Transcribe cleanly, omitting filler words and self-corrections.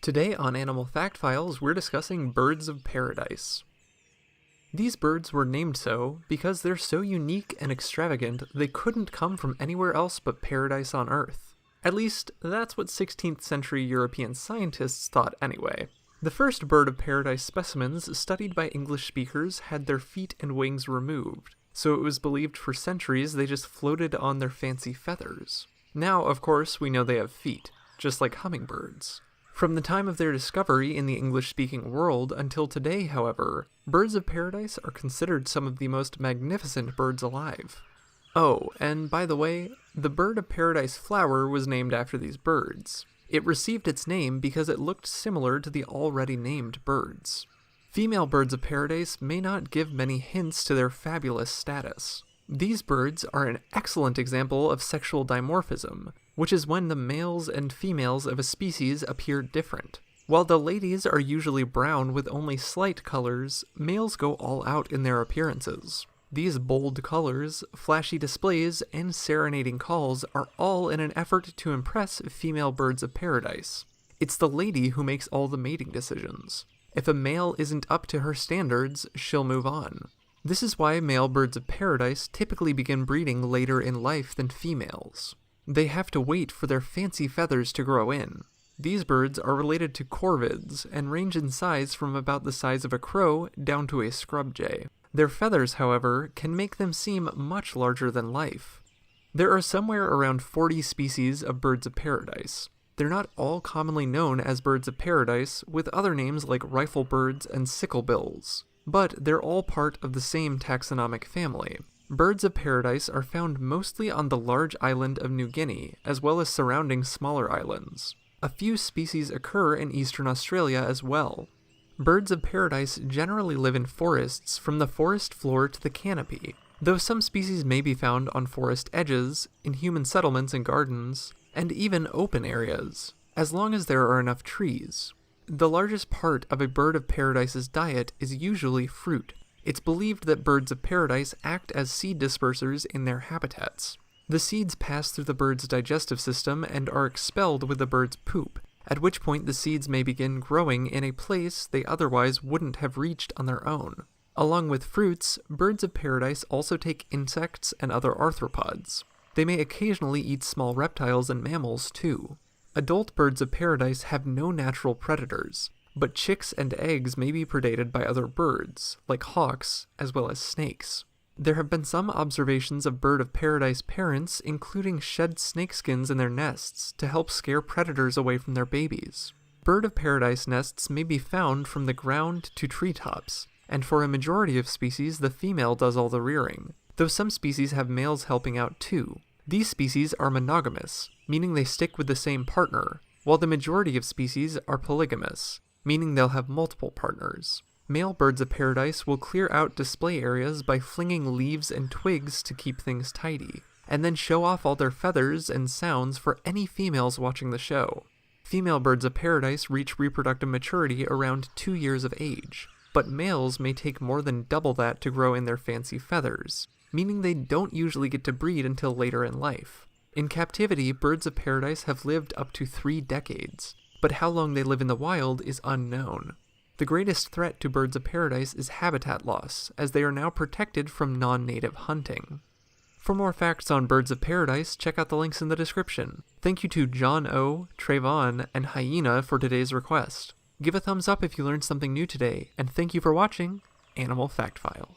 Today on Animal Fact Files, we're discussing birds of paradise. These birds were named so because they're so unique and extravagant they couldn't come from anywhere else but paradise on Earth. At least, that's what 16th century European scientists thought anyway. The first bird of paradise specimens studied by English speakers had their feet and wings removed, so it was believed for centuries they just floated on their fancy feathers. Now, of course, we know they have feet, just like hummingbirds. From the time of their discovery in the English-speaking world until today, however, birds of paradise are considered some of the most magnificent birds alive. Oh, and by the way, the bird of paradise flower was named after these birds. It received its name because it looked similar to the already named birds. Female birds of paradise may not give many hints to their fabulous status. These birds are an excellent example of sexual dimorphism, which is when the males and females of a species appear different. While the ladies are usually brown with only slight colors, males go all out in their appearances. These bold colors, flashy displays, and serenading calls are all in an effort to impress female birds of paradise. It's the lady who makes all the mating decisions. If a male isn't up to her standards, she'll move on. This is why male birds of paradise typically begin breeding later in life than females. They have to wait for their fancy feathers to grow in. These birds are related to corvids and range in size from about the size of a crow down to a scrub jay. Their feathers, however, can make them seem much larger than life. There are somewhere around 40 species of birds of paradise. They're not all commonly known as birds of paradise, with other names like riflebirds and sicklebills, but they're all part of the same taxonomic family. Birds of paradise are found mostly on the large island of New Guinea, as well as surrounding smaller islands. A few species occur in eastern Australia as well. Birds of paradise generally live in forests from the forest floor to the canopy, though some species may be found on forest edges, in human settlements and gardens, and even open areas, as long as there are enough trees. The largest part of a bird of paradise's diet is usually fruit. It's believed that birds of paradise act as seed dispersers in their habitats. The seeds pass through the bird's digestive system and are expelled with the bird's poop, at which point the seeds may begin growing in a place they otherwise wouldn't have reached on their own. Along with fruits, birds of paradise also take insects and other arthropods. They may occasionally eat small reptiles and mammals too. Adult birds of paradise have no natural predators, but chicks and eggs may be predated by other birds, like hawks, as well as snakes. There have been some observations of bird of paradise parents including shed snakeskins in their nests to help scare predators away from their babies. Bird of paradise nests may be found from the ground to treetops, and for a majority of species the female does all the rearing, though some species have males helping out too. These species are monogamous, meaning they stick with the same partner, while the majority of species are polygamous, meaning they'll have multiple partners. Male birds of paradise will clear out display areas by flinging leaves and twigs to keep things tidy, and then show off all their feathers and sounds for any females watching the show. Female birds of paradise reach reproductive maturity around 2 years of age, but males may take more than double that to grow in their fancy feathers, meaning they don't usually get to breed until later in life. In captivity, birds of paradise have lived up to 3 decades, but how long they live in the wild is unknown. The greatest threat to birds of paradise is habitat loss, as they are now protected from non-native hunting. For more facts on birds of paradise, check out the links in the description. Thank you to John O., Trayvon, and Hyena for today's request. Give a thumbs up if you learned something new today, and thank you for watching Animal Fact Files.